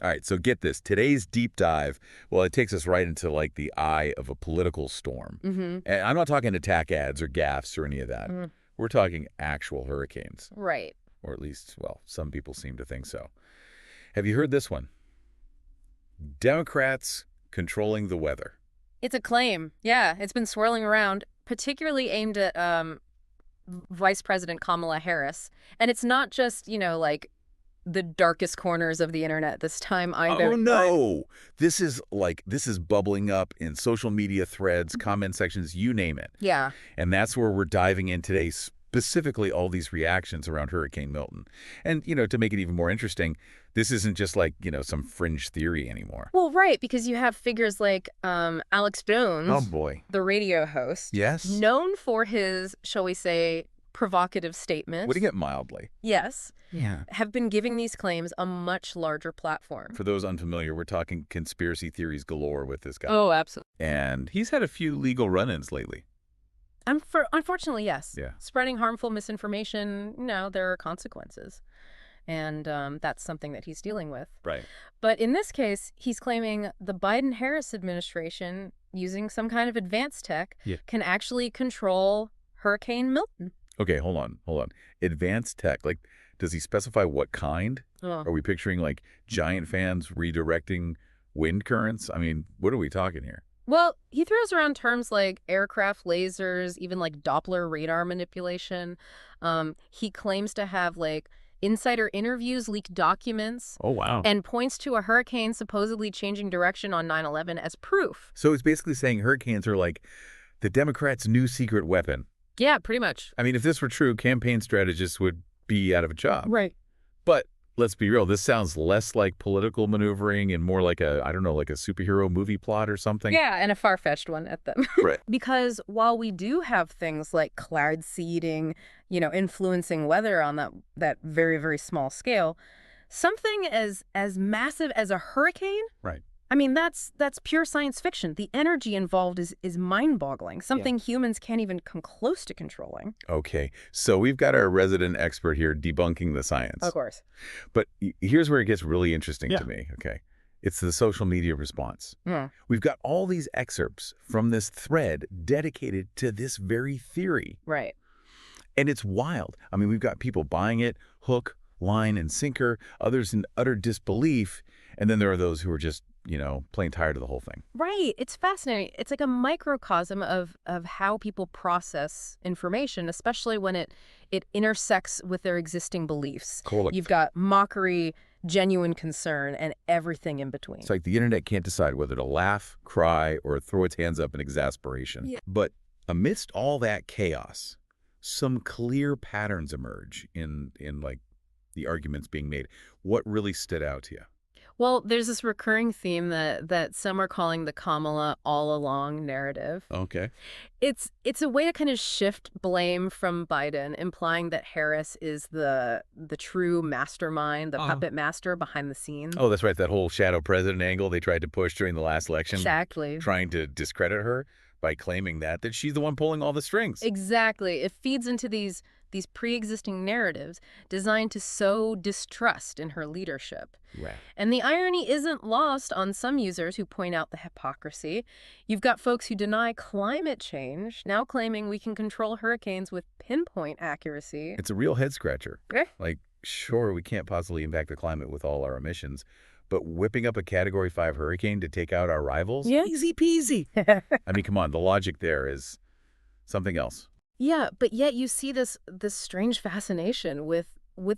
All right, so get this. Today's deep dive, well, it takes us right into like the eye of a political storm. And I'm not talking attack ads or gaffes or any of that. We're talking actual hurricanes. Right. Or at least, well, some people seem to think so. Have you heard this one? Democrats controlling the weather. It's a claim. Yeah, it's been swirling around, particularly aimed at Vice President Kamala Harris. And it's not just, like the darkest corners of the internet this time either. Oh, no. This is bubbling up in social media threads, comment sections, you name it. Yeah. And that's where we're diving in today, specifically all these reactions around Hurricane Milton. And, to make it even more interesting, this isn't just like, some fringe theory anymore. Well, right, because you have figures like Alex Jones. Oh, boy. The radio host. Yes. Known for his, shall we say, provocative statements. Would he get mildly? Yes. Yeah. Have been giving these claims a much larger platform. For those unfamiliar, we're talking conspiracy theories galore with this guy. Oh, absolutely. And he's had a few legal run-ins lately. Unfortunately, yes. Yeah. Spreading harmful misinformation, there are consequences. And that's something that he's dealing with. Right. But in this case, he's claiming the Biden-Harris administration, using some kind of advanced tech, can actually control Hurricane Milton. Okay, hold on. Advanced tech, like, does he specify what kind? Oh. Are we picturing, like, giant fans redirecting wind currents? I mean, what are we talking here? Well, he throws around terms like aircraft lasers, even like Doppler radar manipulation. He claims to have like insider interviews, leaked documents. Oh, wow. And points to a hurricane supposedly changing direction on 9/11 as proof. So it's basically saying hurricanes are like the Democrats' new secret weapon. Yeah, pretty much. I mean, if this were true, campaign strategists would be out of a job. Right. But let's be real, this sounds less like political maneuvering and more like a superhero movie plot or something. Yeah, and a far-fetched one at them. Right. Because while we do have things like cloud seeding, influencing weather on that very, very small scale, something as massive as a hurricane. Right. I mean, that's pure science fiction. The energy involved is mind-boggling, something humans can't even come close to controlling. Okay, so we've got our resident expert here debunking the science. Of course. But here's where it gets really interesting to me, okay? It's the social media response. We've got all these excerpts from this thread dedicated to this very theory. Right. And it's wild. I mean, we've got people buying it, hook, line, and sinker, others in utter disbelief, and then there are those who are just plain tired of the whole thing. Right. It's fascinating. It's like a microcosm of how people process information, especially when it intersects with their existing beliefs. Correct. You've got mockery, genuine concern, and everything in between. It's like the internet can't decide whether to laugh, cry, or throw its hands up in exasperation. Yeah. But amidst all that chaos, some clear patterns emerge in like the arguments being made. What really stood out to you? Well, there's this recurring theme that some are calling the Kamala all along narrative. Okay. It's a way to kind of shift blame from Biden, implying that Harris is the true mastermind, the puppet master behind the scenes. Oh, that's right. That whole shadow president angle they tried to push during the last election. Exactly. Trying to discredit her by claiming that she's the one pulling all the strings. Exactly. It feeds into these pre-existing narratives designed to sow distrust in her leadership. Right. And the irony isn't lost on some users who point out the hypocrisy. You've got folks who deny climate change, now claiming we can control hurricanes with pinpoint accuracy. It's a real head-scratcher. Okay. Like, sure, we can't possibly impact the climate with all our emissions, but whipping up a Category 5 hurricane to take out our rivals? Yeah. Easy peasy. I mean, come on, the logic there is something else. Yeah, but yet you see this strange fascination with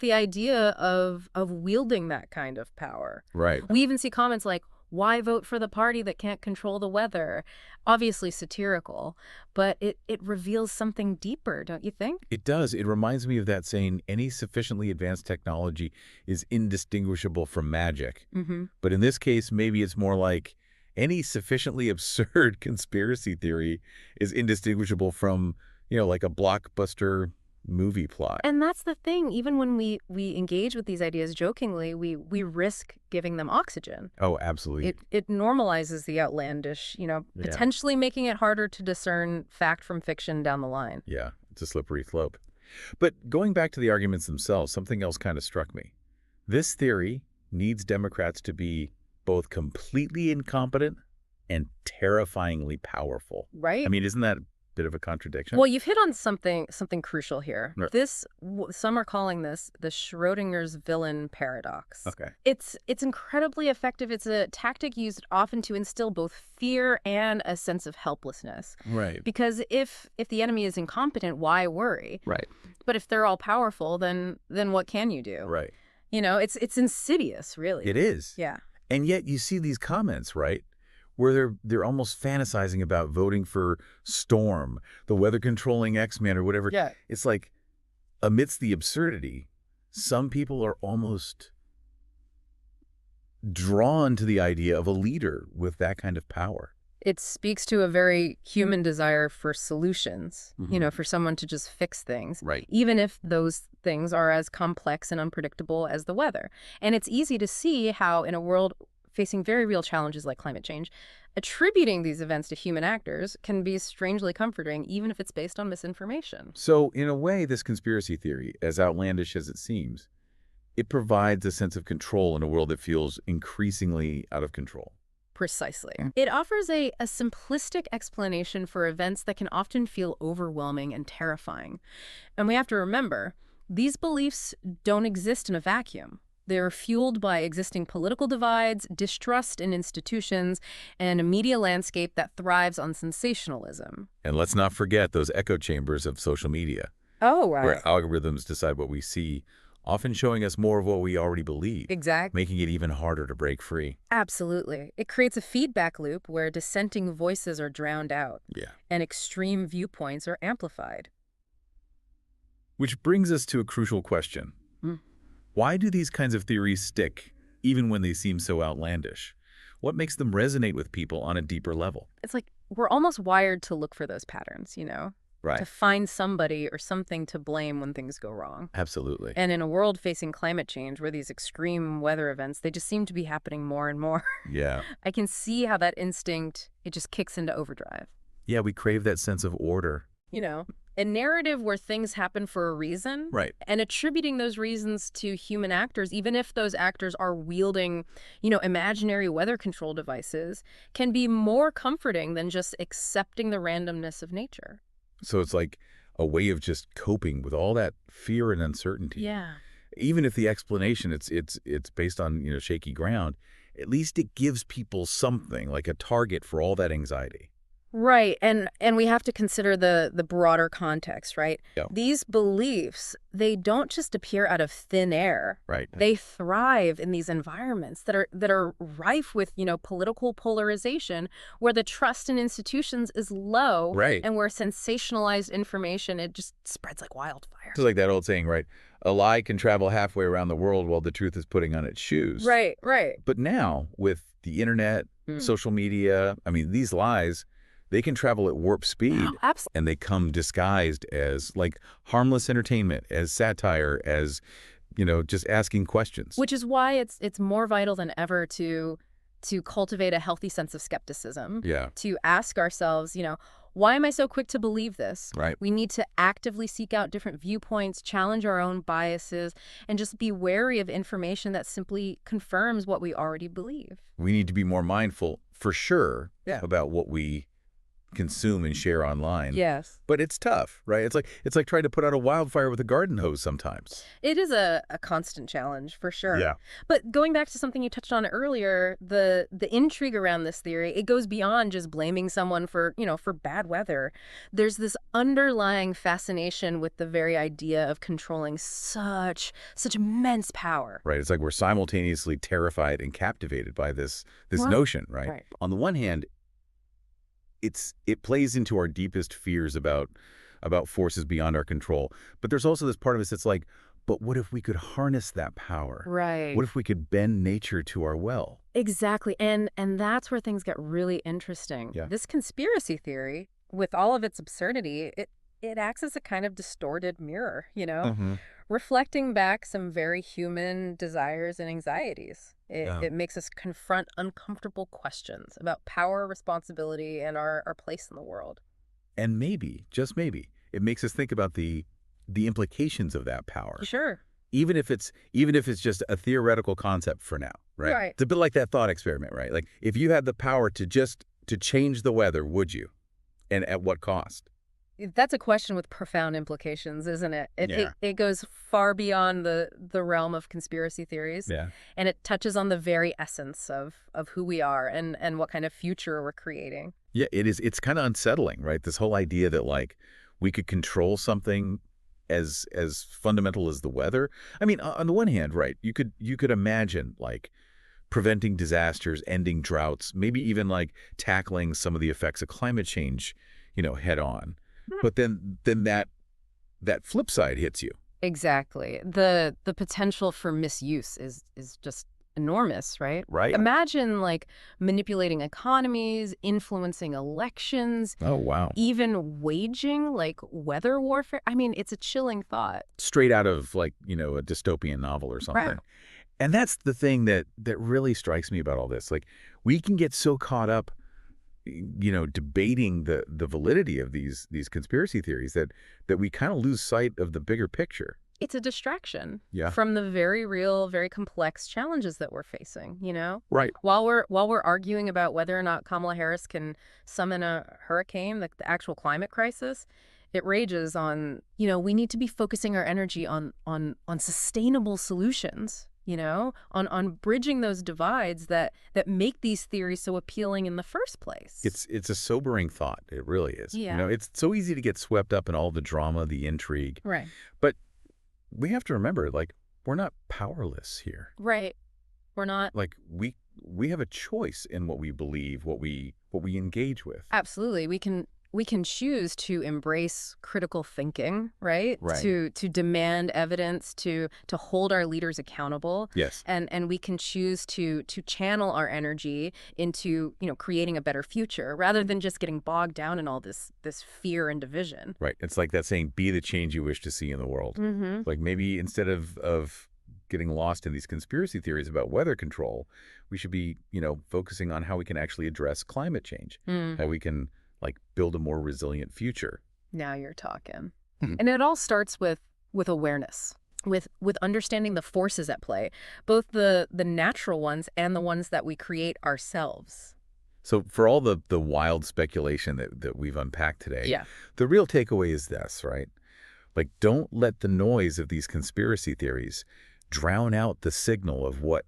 the idea of wielding that kind of power. Right. We even see comments like, why vote for the party that can't control the weather? Obviously satirical, but it reveals something deeper, don't you think? It does. It reminds me of that saying, any sufficiently advanced technology is indistinguishable from magic. But in this case, maybe it's more like any sufficiently absurd conspiracy theory is indistinguishable from like a blockbuster movie plot. And that's the thing. Even when we engage with these ideas jokingly, we risk giving them oxygen. Oh, absolutely. It normalizes the outlandish, potentially making it harder to discern fact from fiction down the line. Yeah, it's a slippery slope. But going back to the arguments themselves, something else kind of struck me. This theory needs Democrats to be both completely incompetent and terrifyingly powerful. Right? I mean, isn't that a bit of a contradiction? Well, you've hit on something something crucial here. Right. Some are calling this the Schrodinger's villain paradox. Okay. It's incredibly effective. It's a tactic used often to instill both fear and a sense of helplessness. Right. Because if the enemy is incompetent, why worry? Right. But if they're all powerful, then what can you do? Right. You know, it's insidious, really. It is. Yeah. And yet you see these comments, right, where they're almost fantasizing about voting for Storm, the weather-controlling X-Man or whatever. Yeah. It's like, amidst the absurdity, some people are almost drawn to the idea of a leader with that kind of power. It speaks to a very human desire for solutions, Mhm. you know, for someone to just fix things. Right. Even if those things are as complex and unpredictable as the weather. And it's easy to see how, in a world facing very real challenges like climate change, attributing these events to human actors can be strangely comforting, even if it's based on misinformation. So, in a way, this conspiracy theory, as outlandish as it seems, it provides a sense of control in a world that feels increasingly out of control. Precisely. It offers a simplistic explanation for events that can often feel overwhelming and terrifying. And we have to remember, these beliefs don't exist in a vacuum. They're fueled by existing political divides, distrust in institutions, and a media landscape that thrives on sensationalism. And let's not forget those echo chambers of social media, Oh, where algorithms decide what we see, often showing us more of what we already believe, Exactly. making it even harder to break free. Absolutely. It creates a feedback loop where dissenting voices are drowned out Yeah. and extreme viewpoints are amplified. Which brings us to a crucial question. Mm. Why do these kinds of theories stick, even when they seem so outlandish? What makes them resonate with people on a deeper level? It's like we're almost wired to look for those patterns, you know? Right. To find somebody or something to blame when things go wrong. Absolutely. And in a world facing climate change where these extreme weather events, they just seem to be happening more and more. Yeah. I can see how that instinct, it just kicks into overdrive. Yeah, we crave that sense of order. You know, a narrative where things happen for a reason. Right. And attributing those reasons to human actors, even if those actors are wielding, you know, imaginary weather control devices, can be more comforting than just accepting the randomness of nature. So it's like a way of just coping with all that fear and uncertainty. Yeah. Even if the explanation it's based on, shaky ground, at least it gives people something, like a target for all that anxiety. Right. And we have to consider the broader context, right? Yeah. These beliefs, they don't just appear out of thin air. Right. They thrive in these environments that are rife with, political polarization, where the trust in institutions is low. Right. And where sensationalized information, it just spreads like wildfire. It's like that old saying, right? A lie can travel halfway around the world while the truth is putting on its shoes. Right, right. But now, with the internet, social media, I mean, these lies, they can travel at warp speed. Oh, absolutely. And they come disguised as like harmless entertainment, as satire, as, just asking questions. Which is why it's more vital than ever to cultivate a healthy sense of skepticism. Yeah. To ask ourselves, why am I so quick to believe this? Right. We need to actively seek out different viewpoints, challenge our own biases, and just be wary of information that simply confirms what we already believe. We need to be more mindful, for sure, about what we consume and share online. Yes. But it's tough, right? It's like trying to put out a wildfire with a garden hose sometimes. It is a constant challenge, for sure. Yeah. But going back to something you touched on earlier, the intrigue around this theory, it goes beyond just blaming someone for bad weather. There's this underlying fascination with the very idea of controlling such immense power. Right. It's like we're simultaneously terrified and captivated by this notion, right? Right. On the one hand, it plays into our deepest fears about forces beyond our control. But there's also this part of us that's like, but what if we could harness that power? Right. What if we could bend nature to our will? Exactly. And that's where things get really interesting. Yeah. This conspiracy theory, with all of its absurdity, it acts as a kind of distorted mirror, reflecting back some very human desires and anxieties. It makes us confront uncomfortable questions about power, responsibility, and our place in the world. And maybe, just maybe, it makes us think about the implications of that power. Sure. even if it's just a theoretical concept for now, right? Right. It's a bit like that thought experiment, right? Like if you had the power to change the weather, would you? And at what cost? That's a question with profound implications, isn't it? Yeah. It goes far beyond the realm of conspiracy theories. Yeah. And it touches on the very essence of who we are and what kind of future we're creating. Yeah, it is. It's kind of unsettling, right? This whole idea that like we could control something as fundamental as the weather. I mean, on the one hand, right, you could imagine like preventing disasters, ending droughts, maybe even like tackling some of the effects of climate change, head on. But then that flip side hits you. Exactly. The potential for misuse is just enormous, right? Right. Imagine like manipulating economies, influencing elections, Oh, wow. even waging like weather warfare. I mean, it's a chilling thought. Straight out of like, a dystopian novel or something. Right. And that's the thing that really strikes me about all this. Like we can get so caught up debating the validity of these conspiracy theories that we kind of lose sight of the bigger picture. It's a distraction Yeah. from the very real, very complex challenges that we're facing, Right. While we're arguing about whether or not Kamala Harris can summon a hurricane, the actual climate crisis, it rages on, we need to be focusing our energy on sustainable solutions, on bridging those divides that make these theories so appealing in the first place. It's a sobering thought. It really is. Yeah. It's so easy to get swept up in all the drama, the intrigue. Right. But we have to remember, like, we're not powerless here. Right. We're not. Like, we have a choice in what we believe, what we engage with. Absolutely. We can choose to embrace critical thinking, right? Right. To demand evidence, to hold our leaders accountable. Yes. And we can choose to channel our energy into, creating a better future rather than just getting bogged down in all this fear and division. Right. It's like that saying, be the change you wish to see in the world. Mm-hmm. Like maybe instead of getting lost in these conspiracy theories about weather control, we should be, focusing on how we can actually address climate change, how we can like build a more resilient future. Now you're talking. Mhm. And it all starts with awareness, with understanding the forces at play, both the natural ones and the ones that we create ourselves. So for all the wild speculation that we've unpacked today, Yeah. the real takeaway is this, right? Like, don't let the noise of these conspiracy theories drown out the signal of what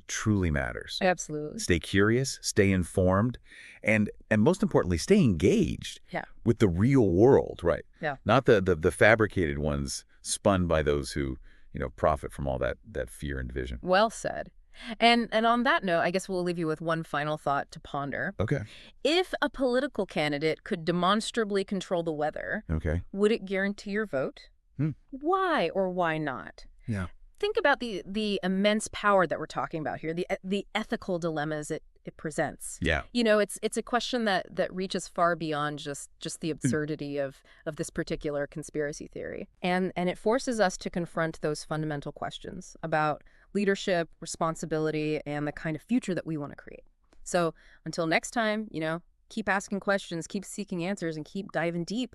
truly matters. Absolutely. Stay curious, stay informed, and most importantly, stay engaged Yeah. with the real world, right? Yeah. Not the fabricated ones spun by those who, profit from all that fear and division. Well said. And on that note, I guess we'll leave you with one final thought to ponder. Okay. If a political candidate could demonstrably control the weather, Okay. would it guarantee your vote? Why or why not? Yeah. Think about the immense power that we're talking about here, the ethical dilemmas it presents. Yeah. It's a question that reaches far beyond just the absurdity of this particular conspiracy theory. And it forces us to confront those fundamental questions about leadership, responsibility, and the kind of future that we want to create. So until next time, keep asking questions, keep seeking answers, and keep diving deep